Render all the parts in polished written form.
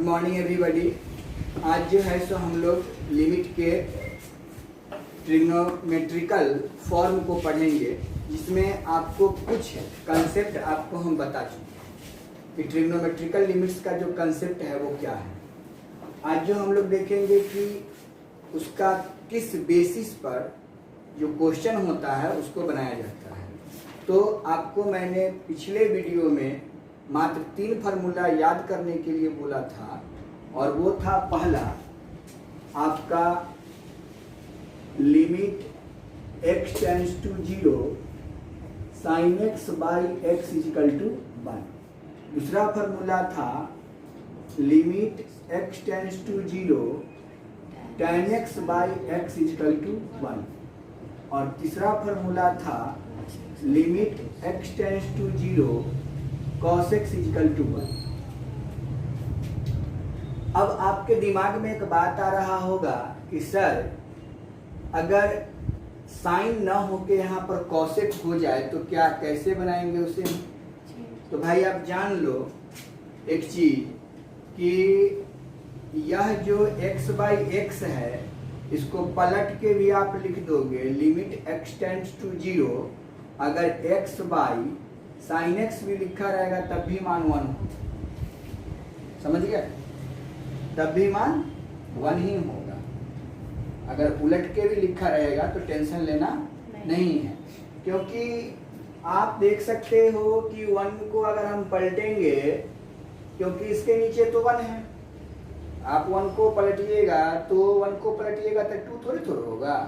Morning everybody. आज जो है सो हम लोग लिमिट के ट्रिग्नोमेट्रिकल फॉर्म को पढ़ेंगे, जिसमें आपको कुछ कंसेप्ट आपको हम बता चुके कि ट्रिग्नोमेट्रिकल लिमिट्स का जो कंसेप्ट है वो क्या है। आज जो हम लोग देखेंगे कि उसका किस बेसिस पर जो क्वेश्चन होता है उसको बनाया जाता है। तो आपको मैंने पिछले वीडियो में मात्र 3 फार्मूला याद करने के लिए बोला था, और वो था पहला आपका limit x tends to 0 sin x by x equal to 1। दूसरा फार्मूला था limit x tends to 0 tan x by x equal to 1। और तीसरा फार्मूला था limit x tends to 0 cos x equal to 1। अब आपके दिमाग में एक बात आ रहा होगा कि सर अगर साइन ना होके यहाँ पर cos x हो जाए तो क्या कैसे बनाएंगे उसे। तो भाई आप जान लो एक चीज कि यह जो x बाई x है इसको पलट के भी आप लिख दोगे लिमिट x टेंड्स टू 0। अगर x बाई साइन x भी लिखा रहेगा तब भी मान 1 हो, समझ गए, तब भी मान 1 ही होगा। अगर उलट के भी लिखा रहेगा तो टेंशन लेना नहीं है, क्योंकि आप देख सकते हो कि 1 को अगर हम पलटेंगे, क्योंकि इसके नीचे तो 1 है, आप 1 को पलटिएगा तो 1 को पलटिएगा तो 2 थोड़ी होगा,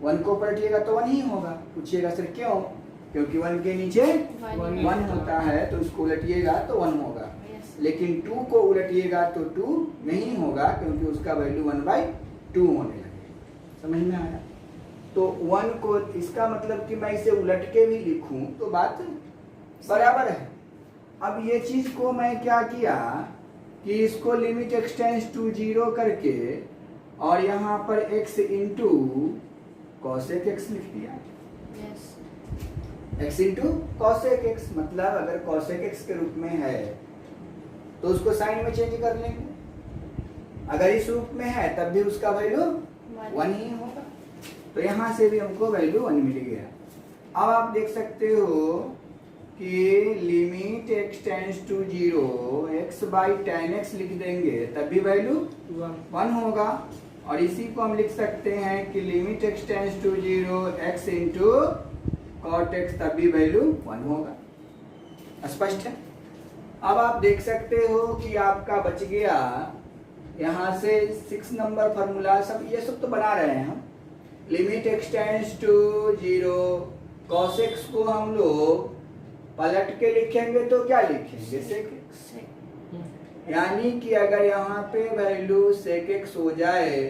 1 को पलटिएगा तो 1 ही होगा। पूछिएगा सर क्यों? क्योंकि 1 के नीचे 1 होता है तो उसको उलटिएगा तो 1 होगा, लेकिन 2 को उलटिएगा तो 2 नहीं होगा, क्योंकि उसका वैल्यू 1/2 होने लगेगा। समझ में आया? तो 1 को, इसका मतलब कि मैं इसे उलट के भी लिखूं तो बात बराबर है। अब ये चीज को मैं क्या किया कि इसको लिमिट x टेंड्स टू 0 करके और यहाँ पर x इंटू cosec x लिख दिया। x इंटू cosec x, मतलब अगर cosec x के रूप में है तो उसको साइन में चेंज कर लेंगे, अगर इस रूप में है तब भी उसका वैल्यू 1 ही होगा। तो यहाँ से भी हमको वैल्यू 1 मिल गया। अब आप देख सकते हो कि limit x tends to 0 x by tan x लिख देंगे तब भी वैल्यू 1 होगा। और इसी को हम लिख सकते हैं कि limit x tends to 0 x into cot x तब भी वैल्यू 1 होगा। स्पष्ट है? अब आप देख सकते हो कि आपका बच गया यहाँ से 6 नंबर फार्मूला। सब ये सब तो बना रहे हैं हम। Limit x tends to 0 cos x को हम लोग पलट के लिखेंगे तो क्या लिखेंगे? sec x। यानी कि अगर यहाँ पे वैल्यू sec x हो जाए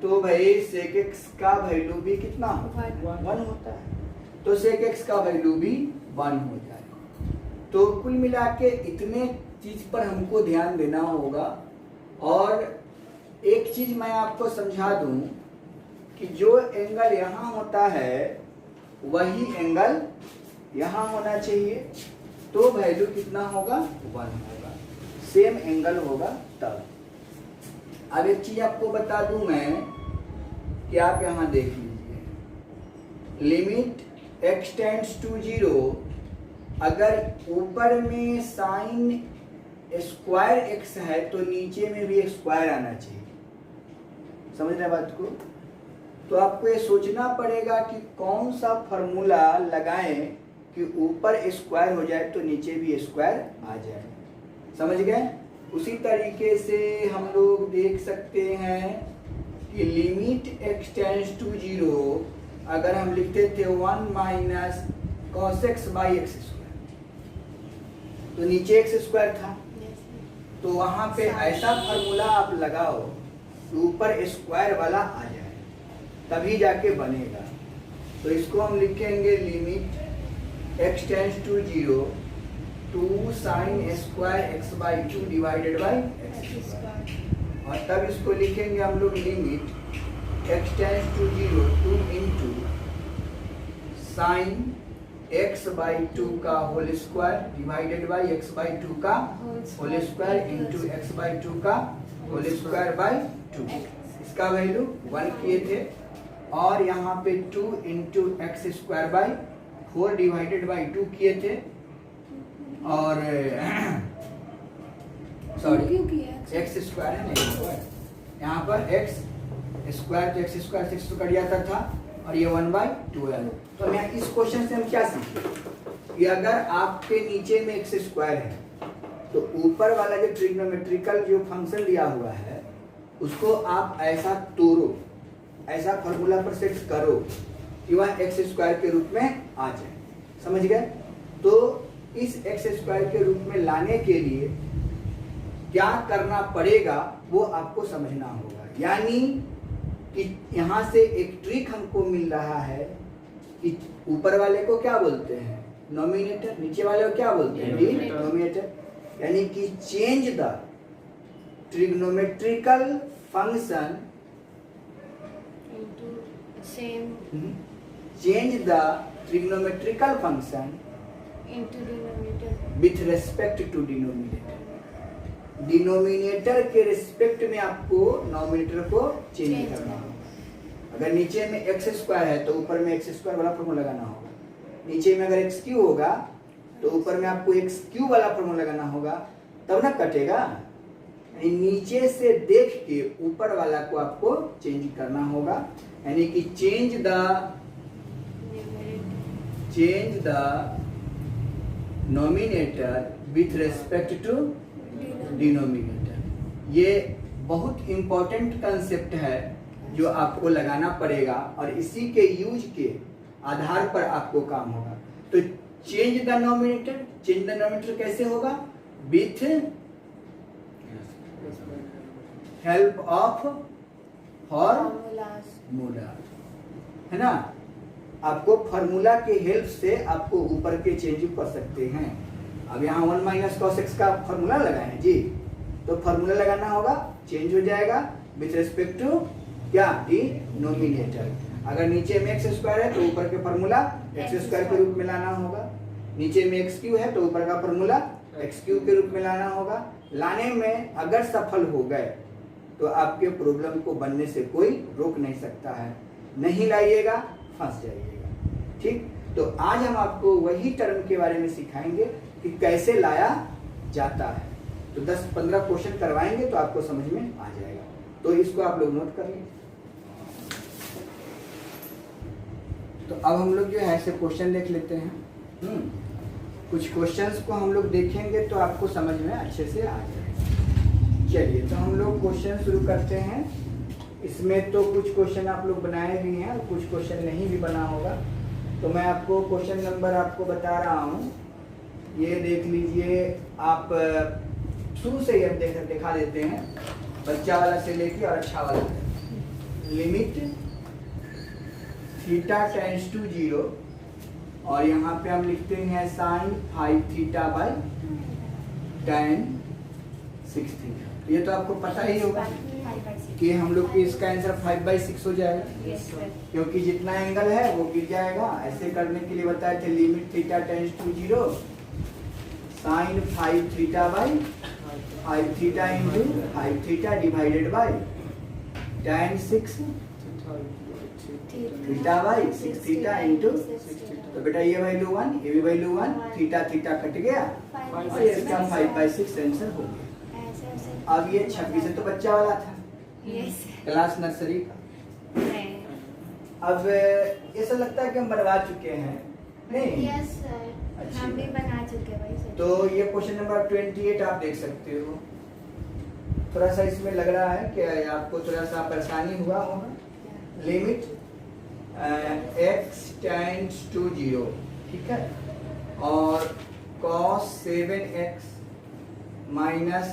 तो भाई sec x का वैल्यू भी कितना होता है? 1 होता है, तो sec x का वैल्यू भी 1 हो जाएगा। तो कुल मिला के इतने चीज पर हमको ध्यान देना होगा। और एक चीज मैं आपको समझा दूं कि जो एंगल यहाँ होता है वही एंगल यहाँ होना चाहिए, तो वैल्यू कितना होगा? 1 होगा, सेम एंगल होगा तब। अब एक चीज आपको बता दूं मैं कि आप यहाँ देख लीजिए, लिमिट x टेंड्स टू 0 अगर ऊपर में साइन स्क्वायर x है तो नीचे में भी स्क्वायर आना चाहिए। समझ रहे बात को? तो आपको ये सोचना पड़ेगा कि कौन सा फॉर्मूला लगाएं कि ऊपर स्क्वायर हो जाए तो नीचे भी स्क्वायर आ जाए। समझ गए? उसी तरीके से हम लोग देख सकते हैं कि लिमिट x टेंड्स टू 0 अगर हम लिखते थे 1 minus cos x by x square, तो नीचे x स्क्वायर था, तो वहां पे ऐसा फार्मूला आप लगाओ ऊपर स्क्वायर वाला आ जाए तभी जाके बनेगा। तो इसको हम लिखेंगे limit x tends to 0 2 sine square x by 2 divided by x square. और तब इसको लिखेंगे हम लोग limit x tends to 0 2 into sine x by 2 का whole square divided by x by 2 का whole square into x by 2 का whole square by 2। इसका वैल्यू 1 किए थे और यहाँ पे 2 into x square by 4 divided by 2 किए थे और सॉरी एक्स स्क्वायर है नहीं, यहाँ पर एक्स स्क्वायर तो एक्स स्क्वायर 6 तो कट जाता था और ये 1/2 है। तो मैं इस क्वेश्चन से हम क्या सीखे कि अगर आपके नीचे में एक्स स्क्वायर है तो ऊपर वाला जो ट्रिग्नोमेट्रिकल जो फंक्शन दिया हुआ है उसको आप ऐसा तोड़ो, ऐसा फॉर्मूला पर सेट करो कि वह एक्स स्क्वायर के रूप में आ जाए। समझ गए? तो इस एक्स स्क्वायर के रूप में लाने के लिए क्या करना पड़ेगा वो आपको समझना होगा। यानी कि यहाँ से एक ट्रिक हमको मिल रहा है कि ऊपर वाले को क्या बोलते हैं नोमिनेटर, नीचे वाले को क्या बोलते हैं डिनोमिनेटर। यानी कि change the trigonometrical function change the trigonometrical function with respect to denominator. Denominator के रिस्पेक्ट में आपको नोमिनेटर को चेंज करना होगा। अगर नीचे में एक्स स्क्वायर है तो ऊपर में एक्स स्क्वायर वाला फॉर्मूला लगाना होगा। नीचे में अगर एक्स क्यू होगा तो ऊपर में आपको एक्स क्यू वाला फॉर्मूला लगाना होगा, तब ना कटेगा। नीचे से देख के ऊपर वाला को आपको चेंज करना होगा। यानी कि change the numerator with respect to denominator. ये बहुत इंपॉर्टेंट कंसेप्ट है जो आपको लगाना पड़ेगा और इसी के यूज के आधार पर आपको काम होगा। तो चेंज द नोमिनेटर कैसे होगा? विथ हेल्प ऑफ फॉर्मूला, है ना। आपको फॉर्मूला के हेल्प से आपको ऊपर के चेंज कर सकते हैं। अब यहाँ 1 माइनस कॉस एक्स का फॉर्मूला लगाए हैं जी, तो फॉर्मूला लगाना होगा, चेंज हो जाएगा विथ रिस्पेक्ट टू क्या डिनोमिनेटर। अगर नीचे में एक्स स्क्वायर है तो ऊपर के फॉर्मूला एक्स स्क्वायर के रूप में लाना होगा। नीचे में एक्स क्यू है तो ऊपर का फॉर्मूला एक्स क्यू के रूप में लाना होगा। लाने में अगर सफल हो गए तो आपके प्रॉब्लम को बनने से कोई रोक नहीं सकता है। नहीं लाइएगा फंस जाइएगा। ठीक, तो आज हम आपको वही टर्म के बारे में सिखाएंगे कि कैसे लाया जाता है। तो 10-15 क्वेश्चन करवाएंगे तो आपको समझ में आ जाएगा। तो इसको आप लोग नोट कर लीजिए। तो अब हम लोग जो है ऐसे क्वेश्चन देख लेते हैं। कुछ क्वेश्चंस को हम लोग देखेंगे तो आपको समझ में अच्छे से आ जाएगा। चलिए, तो हम लोग क्वेश्चन शुरू करते हैं। इसमें तो कुछ क्वेश्चन आप लोग बनाए भी हैं और कुछ क्वेश्चन नहीं भी बना होगा। तो मैं आपको क्वेश्चन नंबर आपको बता रहा हूँ, ये देख लीजिए। आप शुरू से ही हम दिखा देते हैं, बच्चा वाला से लेके और अच्छा वाला। लिमिट थीटा टेंड्स टू 0 और यहाँ पे हम लिखते हैं sine 5 theta by tan 6 theta. ये तो आपको पता ही होगा कि हम लोग की इसका आंसर 5/6 हो जाएगा, क्योंकि जितना एंगल है वो गिर जाएगा। ऐसे करने के लिए बताए थे limit theta tends to 0 sine 5 theta by 5 theta into 5 theta divided by tan 6 theta by 6 theta into. तो बेटा ये वैल्यू 1, ये भी वैल्यू 1, थीटा थीटा कट गया और इसका 5/6 आंसर हो गया। अब ये 26 तो बच्चा वाला था, क्लास नर्सरी का। अब ऐसा लगता है कि हम बनवा चुके हैं, नहीं? यस सर, हम भी बना चुके भाई सर। तो ये क्वेश्चन नंबर 28 आप देख सकते हो। थोड़ा सा इसमें लग रहा है कि आपको थोड़ा सा परेशानी हुआ होगा। लिमिट x टेंड्स टू 0, ठीक है, और cos 7x minus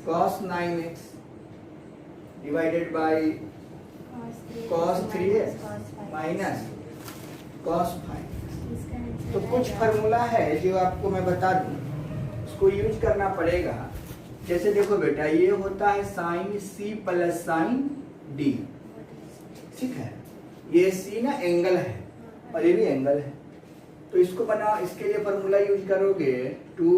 cos 9x divided by cos 3x minus cos 5। तो कुछ फार्मूला है जो आपको मैं बता दूं, उसको यूज करना पड़ेगा। जैसे देखो बेटा, ये होता है sine c plus sine d, ठीक है। ये c ना एंगल है और ये भी एंगल है, तो इसको बना, इसके लिए फॉर्मूला यूज करोगे 2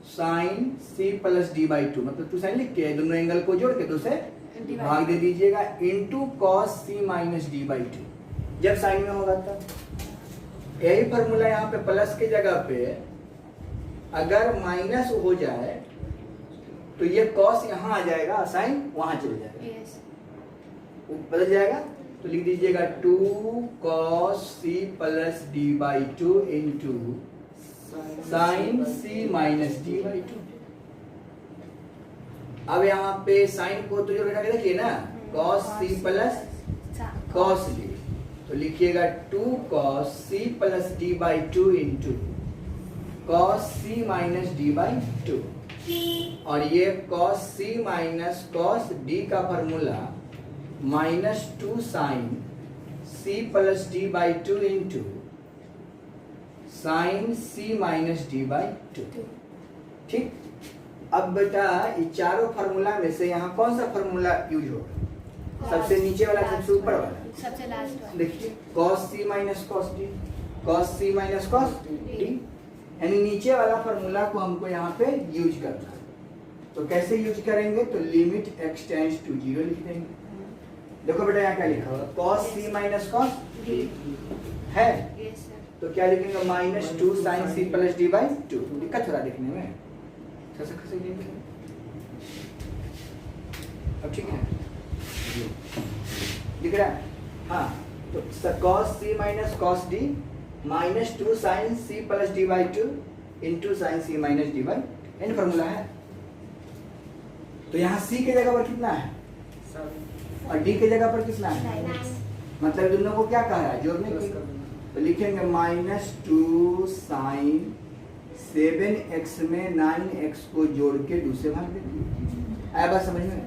sin c plus d by 2, मतलब 2 sin लिख के दोनों एंगल को जोड़ के 2 से भाग दे दीजिएगा into cos c minus d by 2, जब साइन में होगा तब। यही फॉर्मूला यहाँ पे प्लस की जगह पे अगर माइनस हो जाए तो ये cos यहाँ आ जाएगा, साइन वहां चले जाएगा, यस बदल जाएगा। तो लिख दीजिएगा 2 cos c plus d by 2 into sine c minus d by 2। अब यहाँ पे साइन को तो जो बैठा के देखिए ना, cos c plus cos d, तो लिखिएगा 2 cos c plus d by 2 into cos c minus d by 2, और ये cos c minus cos d का formula minus 2 sine c plus d by 2 into sine c minus d by 2। ठीक, अब बेटा ये चारों फार्मूला में से यहाँ कौन सा फार्मूला यूज होगा? सबसे नीचे वाला, सबसे ऊपर वाला, सबसे लास्ट वाला। देखिए cos c minus cos d, cos c minus cos d, यानी नीचे वाला फार्मूला को हमको यहाँ पे यूज करना है। तो कैसे यूज करेंगे? तो लिमिट x टेंड्स टू 0 लिख देंगे। देखो बेटा यहाँ क्या लिखा हुआ, cos c minus cos d है, यस सर। तो क्या लिखेंगे? Minus 2 sine c plus d by 2। दिक्कत हो रहा देखने में, थोड़ा सा खसे लिखेंगे। अब ठीक है, दिख रहा है? हाँ, तो cos c minus cos d minus 2 sine c plus d by 2 into sine c minus d by, एन फॉर्मूला है। तो यहाँ c के जगह पर कितना है और d के जगह पर कितना है? मतलब दोनों को क्या कह रहा है? जोड़ने के। तो लिखेंगे माइनस 2 साइन 7x में 9x को जोड़ के 2 से भाग देंगे। आया बात समझ में?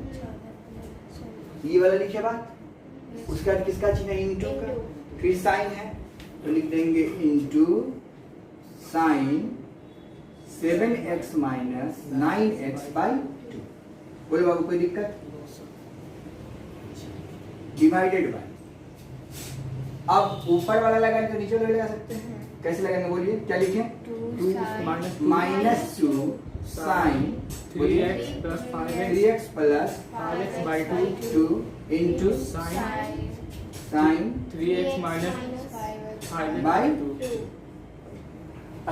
ये वाला लिखे बात, उसका किसका चिन्ह है? इंटू का, फिर साइन है तो लिख देंगे into sine 7x minus 9x by 2। बोले बाबू कोई दिक्कत? डिवाइडेड बाय, अब ऊपर वाला लगाने तो नीचे वाला लगा सकते हैं। कैसे लगाएंगे बोलिए? क्या लिखें? Minus 2 sine 3x plus 5x 3x plus 5x by 2 into sine sine 3x minus 5x by 2।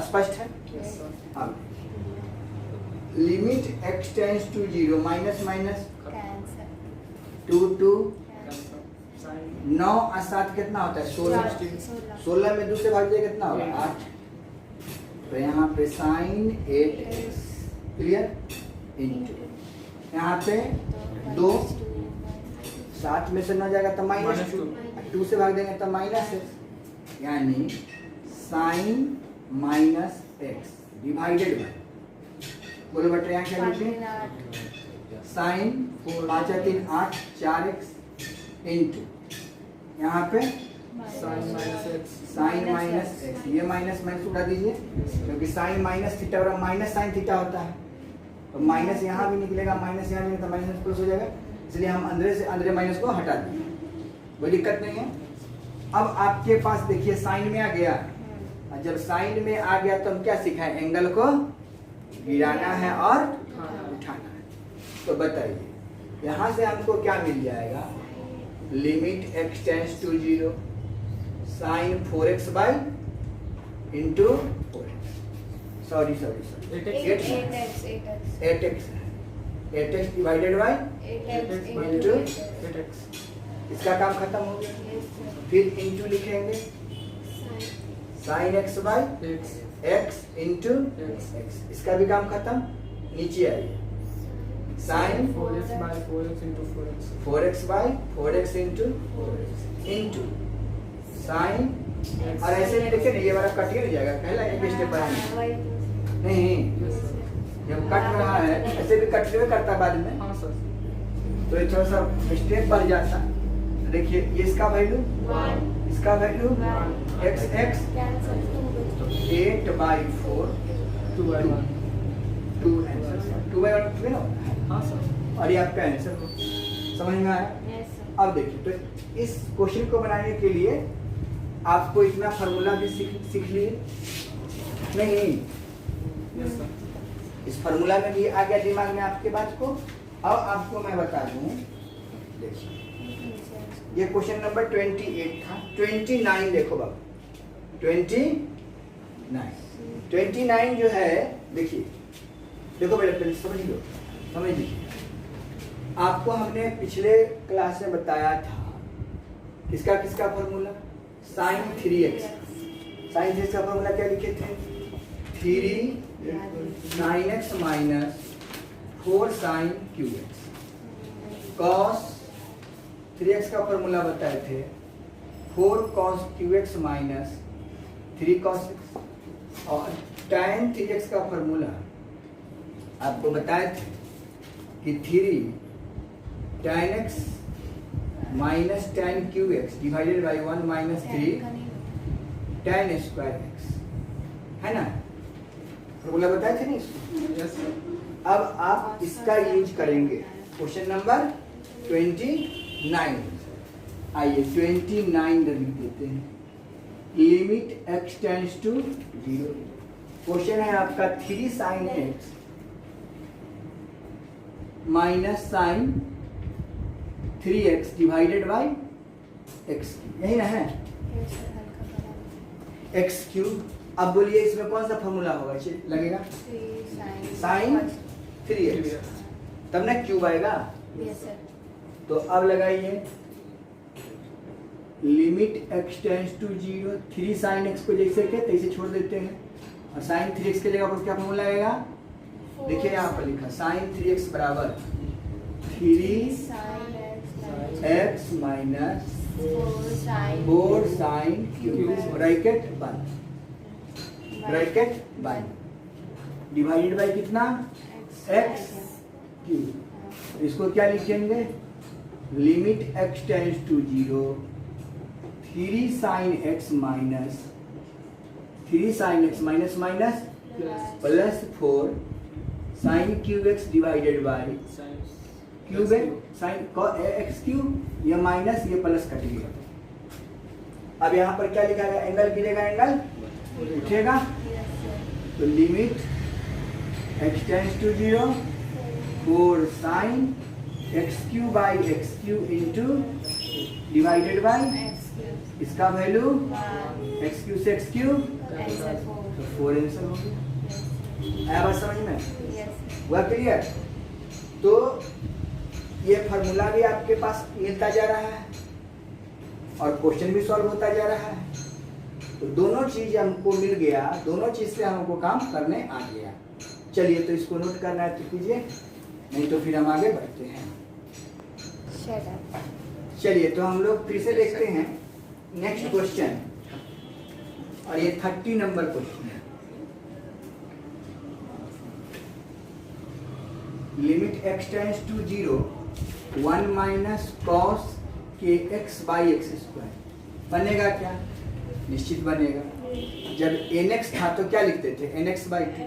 स्पष्ट है? अब limit x tends to 0, minus minus 2 2 9 और 7 कितना होता है? 16। 16 में 2 से भाग दिया कितना होगा? 8। तो यहाँ पे साइन 8x क्लियर इंटू यहाँ पे 2, 7 में से 9 जाएगा तो माइनस 2 से भाग देंगे तो माइनस है, यानी sine minus x divided by, बोलो बेटा यहाँ क्या लिखें? साइन 5 3 8 4x इंटू यहाँ पे साइन माइनस एक्स, ये माइनस माइनस उड़ा दीजिए क्योंकि साइन माइनस थीटा और माइनस साइन थीटा होता है, तो माइनस यहाँ भी निकलेगा, माइनस यहाँ भी तो माइनस प्लस हो जाएगा, इसलिए हम अंदर से अंदर माइनस को हटा देंगे, कोई दिक्कत नहीं है। अब आपके पास देखिए साइन में आ गया, और जब साइन में आ गया तो हम क्या सीखा है? एंगल को गिराना है और उठाना है। तो बताइए यहाँ से हमको क्या मिल जाएगा? Limit x tends to 0 sine 4x by into 4x, sorry 8x divided by into, इसका काम खत्म हो गया। फिर इंटू लिखेंगे sine x by x into x, इसका भी काम खत्म। नीचे आइए sine 4x by 4x into 4x 4x by 4x into sine, और ऐसे में देखिए ये वाला कट ही नहीं जाएगा, पहला एक स्टेप बढ़ाएंगे नहीं, जब कट रहा है ऐसे भी कट करता बाद में, हाँ सर, तो ये थोड़ा सा स्टेप बढ़ जाता। देखिए ये इसका वैल्यू, इसका value x 8 by 4 2 by 1, 2 answer 2 by 1 2 ना, हाँ सर, और ये आपका आंसर हो। समझ में आया? अब देखिए तो इस क्वेश्चन को बनाने के लिए आपको इतना फार्मूला भी सीख लिए? नहीं, Yes, sir. इस फार्मूला में भी आ गया दिमाग में आपके बात को। अब आपको मैं बता दूं, देखिए ये क्वेश्चन नंबर 28 था। 29 देखो बाबू, 29 जो है, देखिए देखो बेटा, पहले समझ लो, समझ लीजिए। आपको हमने पिछले क्लास में बताया था किसका किसका formula, sign 3x। Sign 3x का फॉर्मूला क्या लिखे थे? 3 sin x minus 4 sin qx। cos 3x का फॉर्मूला बताए थे 4 cos qx minus 3 cos x। और tan 3x का फॉर्मूला आपको बताए थे कि 3 tan x minus tan qx divided by 1 minus 3 tan square x, है ना? फॉर्मूला बताए थे नहीं इसको? Yes, sir. अब आप इसका यूज करेंगे क्वेश्चन नंबर 29। आइए 29 लिख देते हैं। Limit x tends to 0। Question है आपका 3 sin x minus sine 3x divided by x, यही ना है? x cube. अब बोलिए इसमें कौन सा फॉर्मूला होगा लगेगा? साइन 3x, तब ना क्यूब आएगा। तो अब लगाइए limit x tends to 0। 3 sin x को जैसे के तैसे छोड़ देते हैं, और साइन 3x के जगह पर क्या फॉर्मूला आएगा? देखिए यहाँ पर लिखा साइन 3x बराबर 3 x minus 4 sin cube bracket 1 divided by कितना? x cube. इसको क्या लिखेंगे? Limit x tends to 0 3 sin x minus 3 sin x minus minus plus 4 sin cube x divided by cube sine x cube. ये minus ये plus cut गया। अब यहाँ पर क्या लिखा गया? एंगल गिरेगा, एंगल उठेगा। तो limit x tends to 0 4 sin x cube by x cube into divided by इसका वैल्यू x क्यूब से x क्यूब, तो 4 आंसर हो गया। आया बात समझ में? हुआ क्लियर? तो ये फार्मूला भी आपके पास मिलता जा रहा है और क्वेश्चन भी सॉल्व होता जा रहा है। तो दोनों चीज हमको मिल गया, दोनों चीज से हमको काम करने आ गया। चलिए तो इसको नोट करना है तो कीजिए, नहीं तो फिर हम आगे बढ़ते हैं। चलिए तो हम लोग फिर से देखते हैं नेक्स्ट क्वेश्चन, और ये 30 नंबर क्वेश्चन है। Limit x tends to 0 1 minus cos के एक्स बाई एक्स स्क्वायर बनेगा क्या? निश्चित बनेगा। जब nx था तो क्या लिखते थे? nx by 2।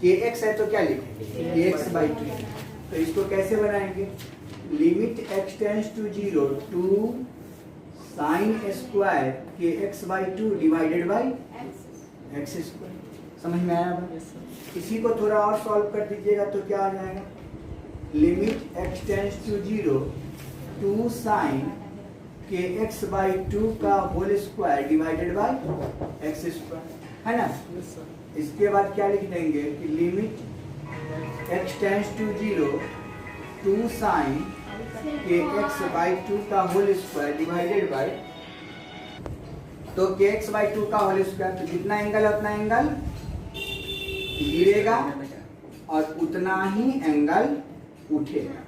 kx है तो क्या लिखेंगे? kx by 2। तो इसको कैसे बनाएंगे? Limit x tends to 0 2 sine square kx by 2 divided by x square. समझ में आया बात? Yes, sir. इसी को थोड़ा और सॉल्व कर दीजिएगा तो क्या आ जाएगा? Limit x tends to 0 2 sine के x बाई 2 का whole square divided by x square, है ना? Yes, sir. इसके बाद क्या लिख देंगे कि limit x tends to 0 2 sine के x बाई 2 का होल स्क्वायर डिवाइडेड बाई, तो के x बाई 2 का होल स्क्वायर, तो जितना एंगल है उतना एंगल गिरेगा और उतना ही एंगल उठेगा।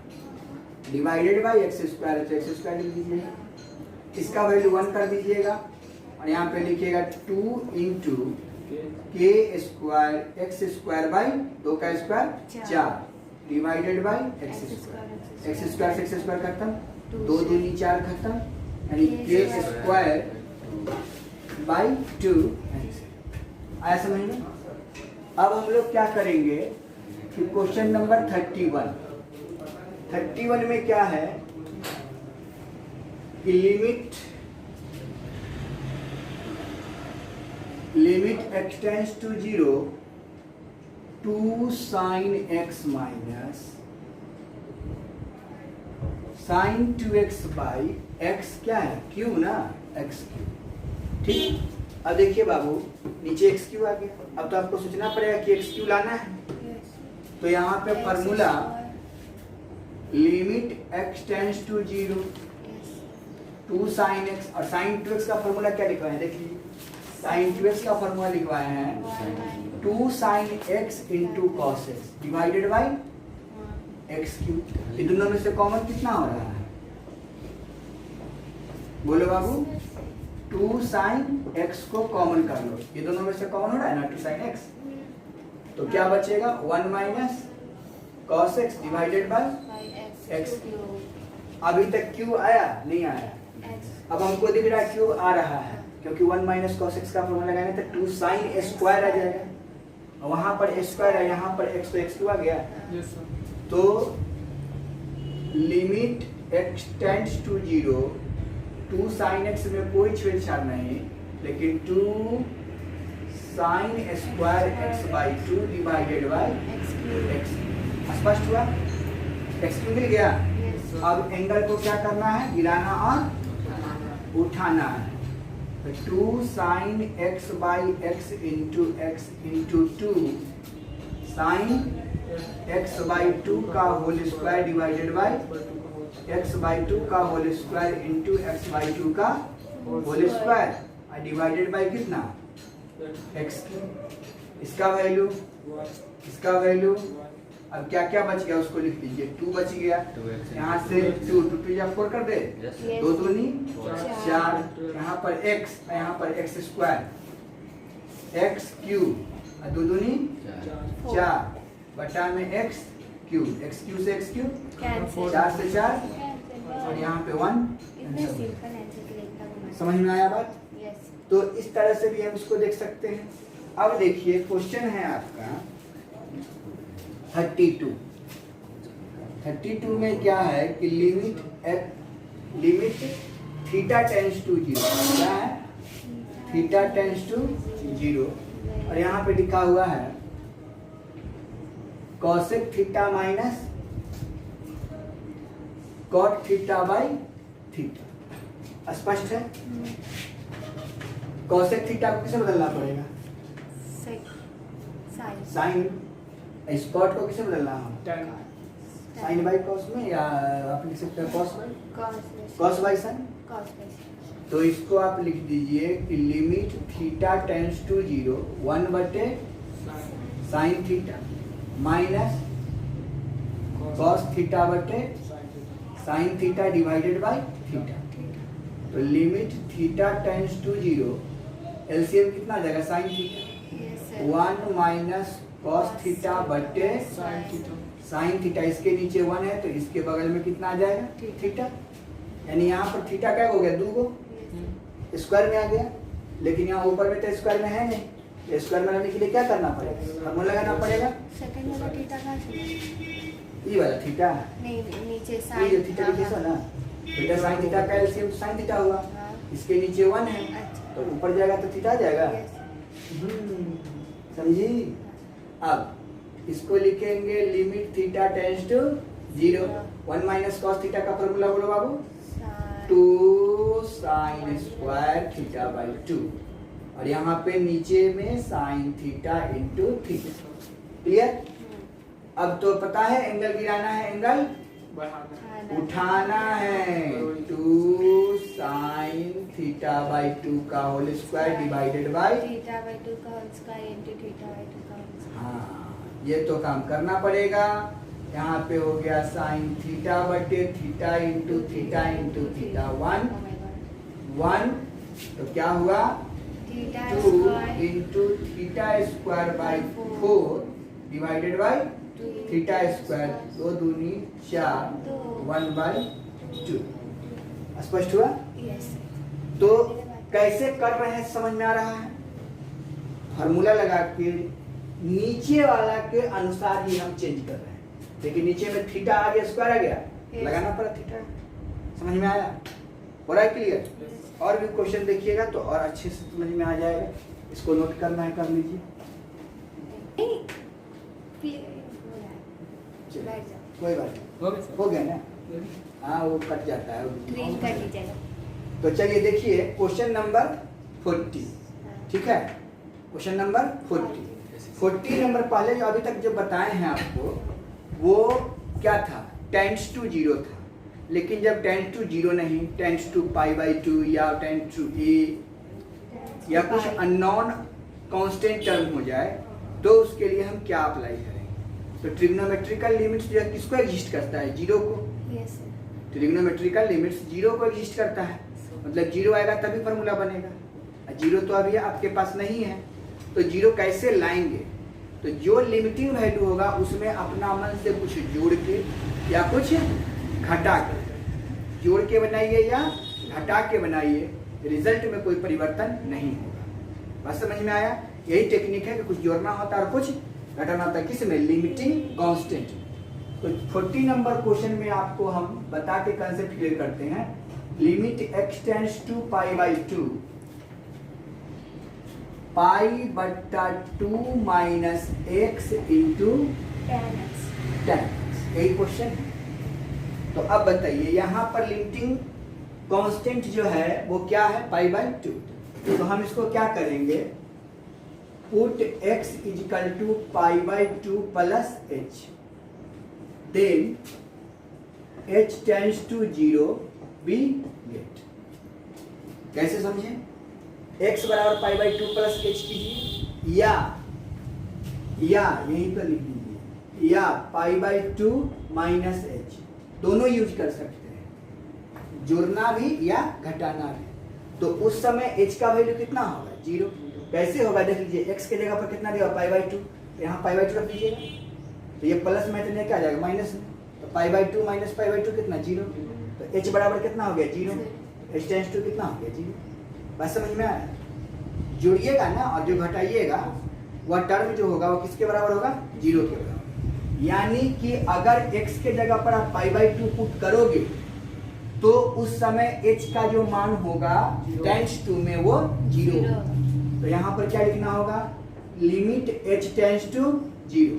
डिवाइडेड बाई एक्स स्क्वायर, तो एक्स स्क्वायर लिख दीजिएगा, इसका वैल्यू 1 कर दीजिएगा और यहाँ पे लिखिएगा 2 इंटू के स्क्वायर एक्स स्क्वायर बाई 2 का square 4 divided by x square. X square से एक्स स्क्वायर खत्म, 2 दूनी 4 खत्म, यानी के स्क्वायर बाई 2। आया समझ में? अब हम लोग क्या करेंगे कि क्वेश्चन नंबर 31 में क्या है? Limit limit x tends to 0 2 sin x माइनस sin 2x बाई x क्या है q ना x क्यू। ठीक, अब देखिए बाबू नीचे x क्यू आ गया। अब तो आपको सोचना पड़ेगा कि x क्यू लाना है, तो यहाँ पे formula limit x tends to 0 2 sin x और sin 2x का फॉर्मूला क्या लिखवाए हैं देखिए, sin 2x का फॉर्मूला लिखवाए हैं 2 sin x into cos x divided by x cube. ये दोनों में से कॉमन कितना हो रहा है बोलो बाबू, 2 sin x को कॉमन कर लो, ये दोनों में से कॉमन हो रहा है ना 2 sin x, तो क्या बचेगा 1 minus cos x divided by x। अभी तक q आया नहीं आया, अब हमको दिख रहा है q आ रहा है क्योंकि 1 माइनस cos x का फॉर्मूला लगाने तो 2 sin a स्क्वायर आ जाएगा, और वहां पर a स्क्वायर है यहाँ पर x तो x क्यू आ गया। Yes, sir. तो limit x tends to 0 2 sin x में कोई छेड़छाड़ नहीं, लेकिन 2 sin square x by 2 divided by x। स्पष्ट हुआ, x क्यू मिल गया। अब एंगल को क्या करना है, गिराना और उठाना है, तो 2 sin x by x into x into 2 sin x by 2 का whole square divided by x by 2 का whole square into x by 2 का होल स्क्वायर डिवाइडेड बाई कितना x। इसका वैल्यू, इसका वैल्यू, अब क्या क्या बच गया उसको लिख लीजिए, 2 बच गया, यहाँ से 2 2 या 4 कर दे, 2 दूनी 4, यहाँ पर x, यहाँ पर x स्क्वायर x क्यूब, 2 दूनी 4 बटा में x क्यूब से x क्यूब 4 से 4 और यहाँ पे 1। समझ में आया बात? तो इस तरह से भी हम इसको देख सकते हैं। अब देखिए क्वेश्चन है आपका 32 में क्या है कि लिमिट थीटा टेंड्स टू 0, क्या है थीटा टेंड्स टू 0, और यहाँ पे लिखा हुआ है cosec theta minus cot theta by theta. स्पष्ट है? cosec थीटा को किसे बदलना पड़ेगा, साइन, स्कॉट को किसे बदलना है साइन बाई कॉस में, या आप लिख सकते हैं कॉस बाई साइन। तो इसको आप लिख दीजिए कि लिमिट थीटा टेंड्स टू 0 1 बटे sine theta minus cos theta बटे sine theta divided by theta. तो limit theta tends to 0 LCM कितना आ जाएगा sine theta 1 minus cos theta बटे साइन थीटा, इसके नीचे 1 है तो इसके बगल में कितना आ जाएगा थीटा, यानी यहाँ पर थीटा क्या हो गया 2 को स्क्वायर में आ गया, लेकिन यहाँ ऊपर में तो स्क्वायर में है नहीं, स्क्वायर में लाने के लिए क्या करना पड़ेगा, फॉर्मूला लगाना पड़ेगा। सेकंड वाला थीटा का ये वाला थीटा नहीं, नीचे ये साइन जो थीटा लिखे ना बेटा साइन थीटा का एलसीएम साइन थीटा हुआ, इसके नीचे 1 है तो ऊपर जाएगा तो थीटा आ जाएगा। समझी? अब इसको लिखेंगे limit theta tends to 0 1 minus cos theta का फॉर्मूला बोलो बाबू 2 साइन स्क्वायर थीटा बाई 2, और यहाँ पे नीचे में sine theta into theta. Clear? अब तो पता है एंगल गिराना है, एंगल उठाना है, 2 साइन थीटा बाई 2 का whole square divided by theta by 2 का whole square into theta by 2 का होल स्क्वायर। हाँ, ये तो काम करना पड़ेगा। यहाँ पे हो गया साइन थीटा बटे थीटा इंटू थीटा 1, तो क्या हुआ 2 into theta square by 4 divided by theta square, 2 दूनी 4 1 बाई 2। स्पष्ट हुआ? तो कैसे कर रहे हैं समझ में आ रहा है, फार्मूला लगा के नीचे वाला के अनुसार ही हम चेंज कर रहे हैं, लेकिन नीचे में थीटा आ गया स्क्वायर आ गया लगाना पड़ा थीटा। समझ में आया? हो रहा है क्लियर? और भी क्वेश्चन देखिएगा तो और अच्छे से समझ में आ जाएगा। इसको नोट करना है कर लीजिए। चलिए, बैठ जाओ। कोई बात नहीं, हो गया सर? हो गया ना। हाँ वो कट जाता है ग्रीन कर लीजिएगा। तो चलिए देखिए क्वेश्चन नंबर 40, ठीक है। क्वेश्चन नंबर 40 नंबर पहले जो अभी तक जो बताए हैं आपको वो क्या था, टेंड्स टू 0 था। लेकिन जब टेंड्स टू 0 नहीं, टेंड्स टू π/2 या टेंड्स टू a या कुछ अननोन कांस्टेंट टर्म हो जाए तो उसके लिए हम क्या अप्लाई करेंगे। तो ट्रिग्नोमेट्रिकल लिमिट्स जो है किसको एग्जिस्ट करता है, 0 को। Yes sir. ट्रिग्नोमेट्रिकल लिमिट्स 0 को एग्जिस्ट करता है, मतलब 0 आएगा तभी फॉर्मूला बनेगा। 0 तो अभी आपके पास नहीं है, तो 0 कैसे लाएंगे। तो जो लिमिटिंग वैल्यू होगा उसमें अपना मन से कुछ जोड़ के या कुछ घटा के, जोड़ के बनाइए या घटा के बनाइए, रिजल्ट में कोई परिवर्तन नहीं होगा। बात समझ में आया। यही टेक्निक है कि कुछ जोड़ना होता है और कुछ घटाना होता है, किसमें, लिमिटिंग कांस्टेंट। तो 40 नंबर क्वेश्चन में आपको हम बता के कंसेप्ट क्लियर करते हैं। Limit x tends to π/2 π/2 minus x into 10, यही क्वेश्चन है। तो अब बताइए यहाँ पर लिमिटिंग कांस्टेंट जो है वो क्या है, π/2। तो हम इसको क्या करेंगे, put x equal to π/2 plus h, then h tends to 0 we get. कैसे समझें, x बराबर π/2 प्लस h कीजिए या यहीं पर लिख दीजिए, या π/2 माइनस h, दोनों यूज कर सकते हैं, जोड़ना भी या घटाना भी। तो उस समय h का वैल्यू कितना होगा, 0। कैसे होगा देख लीजिए, x के जगह पर कितना दिया π/2, तो यहाँ π/2 रख लीजिएगा, तो ये प्लस में तो क्या आ जाएगा माइनस में, तो π/2 माइनस π/2 कितना, 0। तो h बराबर कितना हो गया, 0। h टेंड्स टू कितना हो गया, 0। बात समझ में आया। जोड़िएगा ना और जो घटाइएगा वह टर्म जो होगा वो किसके बराबर होगा, 0 के बराबर। यानी कि अगर x के जगह पर आप π/2 पुट करोगे तो उस समय h का जो मान होगा टेंड्स टू में वो 0। तो यहाँ पर क्या लिखना होगा, लिमिट h टेंड्स टू 0।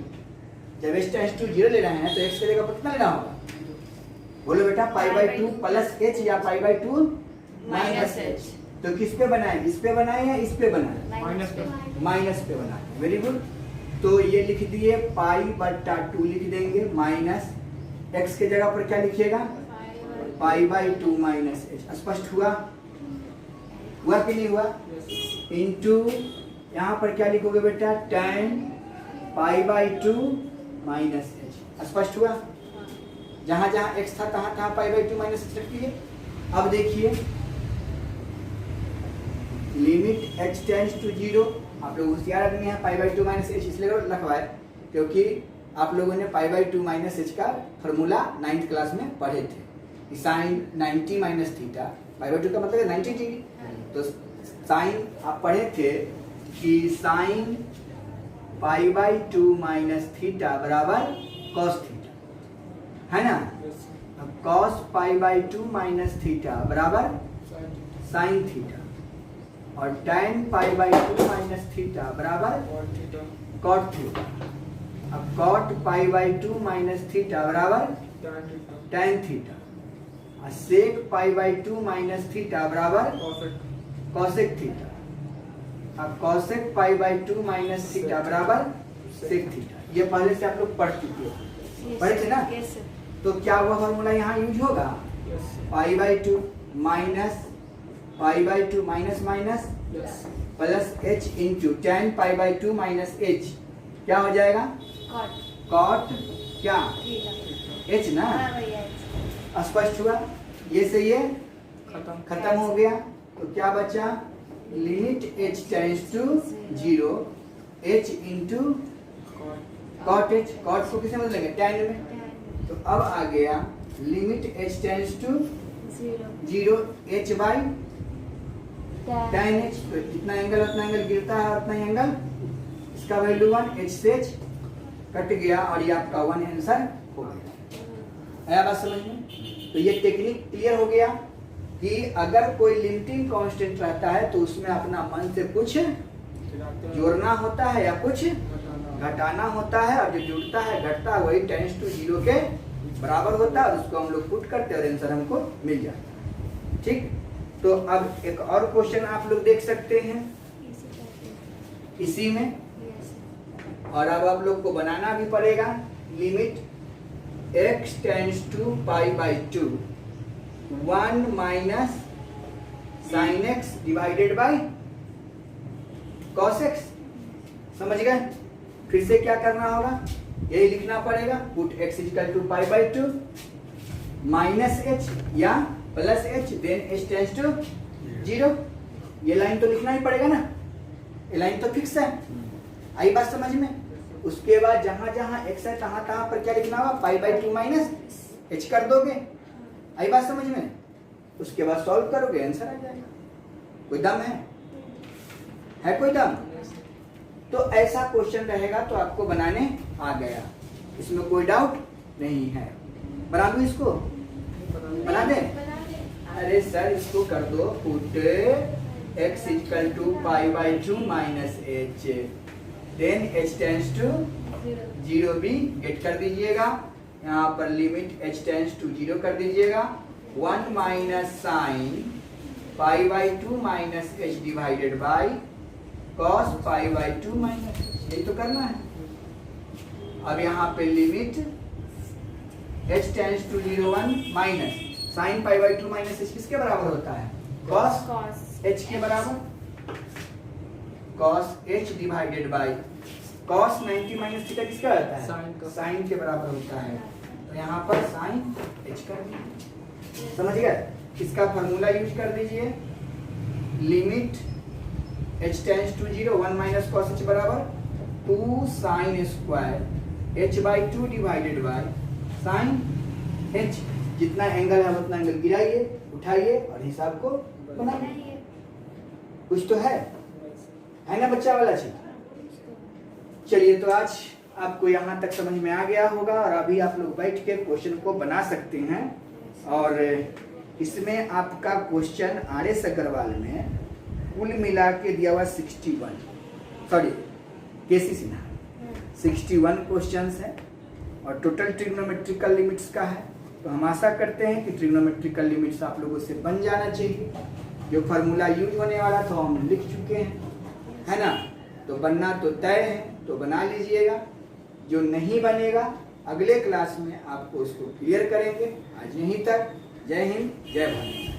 जब h टेंड्स टू 0 ले रहे हैं तो x के जगह पर कितना लेना होगा, बोलो बेटा, π/2 प्लस h या π/2 माइनस h। तो किस पे बनाए, इस पे बनाए या इस पे बनाए, माइनस पे बनाए। Very good. तो ये लिख दिए π/2 लिख देंगे, माइनस x के जगह पर क्या लिखिएगा, π/2 माइनस h। स्पष्ट हुआ कि नहीं हुआ, इंटू यहाँ पर क्या लिखोगे बेटा, tan π/2 माइनस h। स्पष्ट हुआ। जहां जहां x था तहां π/2 माइनस h रखिए। अब देखिए लिमिट h टेंड्स टू 0, आप लोग होशियार आदमी हैं, π/2 माइनस h इसलिए लिखवाए क्योंकि आप लोगों ने π/2 माइनस h का फॉर्मूला 9th क्लास में पढ़े थे। साइन 90 माइनस थीटा, π/2 का मतलब है 90 डिग्री। तो साइन आप पढ़े थे कि साइन π/2 माइनस थीटा बराबर cos थीटा, है ना। अब cos π/2 माइनस थीटा बराबर साइन थीटा, और tan π/2 माइनस थीटा बराबर cot थीटा। अब cot π/2 माइनस थीटा बराबर tan थीटा, और sec π/2 माइनस थीटा बराबर cosec थीटा। अब cosec π/2 माइनस थीटा बराबर sec थीटा। ये पहले से आप लोग पढ़ चुके हो, पढ़े थे ना। तो क्या वह फॉर्मूला यहाँ यूज होगा, π/2 minus π/2 minus minus plus h into tan π/2 minus h, क्या हो जाएगा, cot क्या h ना। स्पष्ट हुआ, ये से ये खत्म हो गया। तो क्या बचा, limit h tends to 0 h into cot h। cot को किसे बदलेंगे, tan में। तो अब आ गया limit h tends to 0 h by tan h। तो जितना एंगल उतना एंगल गिरता है उतना ही एंगल, इसका वैल्यू 1, h से h कट गया और ये आपका 1 आंसर हो गया। आया बात समझ में। तो ये टेक्निक क्लियर हो गया कि अगर कोई लिमिटिंग कांस्टेंट रहता है तो उसमें अपना मन से कुछ जोड़ना होता है या कुछ घटाना। घटाना होता है, और जो जुड़ता है घटता है वही टेंड्स टू 0 के बराबर होता है, और उसको हम लोग पुट करते हैं और आंसर हमको मिल जाता है। ठीक, तो अब एक और क्वेश्चन आप लोग देख सकते हैं इसी में, Yes. और अब आप लोग को बनाना भी पड़ेगा। Limit x tends to pi by 2 1 minus sine x divided by cos x. समझ गए? फिर से क्या करना होगा, यही लिखना पड़ेगा, put x equal to pi by 2 minus H या plus H, then h tends to 0। ये लाइन तो लिखना ही पड़ेगा ना, ये लाइन तो फिक्स है। आई बात समझ में? उसके बाद जहां जहां x है तहां तहां पर क्या लिखना होगा, पाई बाई 2 माइनस h कर दोगे। आई बात समझ में? उसके बाद सॉल्व करोगे, आंसर आ जाएगा। कोई दम है कोई दम? तो ऐसा क्वेश्चन रहेगा तो आपको बनाने आ गया, इसमें कोई डाउट नहीं है। बना दूं इसको? बना दे? अरे सर इसको कर दो, put x equal to pi by 2 minus h, then h tends to 0 भी गेट कर दीजिएगा। यहाँ पर लिमिट h टेंड्स टू 0 कर दीजिएगा। 1 minus sine pi by 2 minus h divided by cos pi by 2 minus, यही तो करना है। अब यहाँ पे limit h tends to 0 1 minus sine pi by 2 minus h किसके बराबर होता है, कॉस h के बराबर, cos h divided by cos 90 minus theta किसका होता है, साइन के बराबर होता है। तो यहाँ पर साइन h कर दीजिए। समझ गए? इसका फॉर्मूला यूज कर दीजिए, limit h tends to 0 1 minus cos h बराबर 2 sine square h by 2 divided by sine h। जितना एंगल है उतना एंगल गिराइए, उठाइए और हिसाब को बनाइए। कुछ तो है ना बच्चा वाला चीज? चलिए, तो आज आपको यहाँ तक समझ में आ गया होगा, और अभी आप लोग बैठ के क्वेश्चन को बना सकते हैं। और इसमें आपका क्वेश्चन RS अग्रवाल में कुल मिला के दिया हुआ 61, सॉरी केसी सिन्हा 61 क्वेश्चंस है, और टोटल ट्रिग्नोमेट्रिकल लिमिट्स का है। तो हम आशा करते हैं कि ट्रिग्नोमेट्रिकल लिमिट्स आप लोगों से बन जाना चाहिए। जो फार्मूला यूज होने वाला था हम लिख चुके हैं, है ना? तो बनना तो तय है, तो बना लीजिएगा। जो नहीं बनेगा अगले क्लास में आपको उसको क्लियर करेंगे। आज यहीं तक। जय हिंद, जय भारत।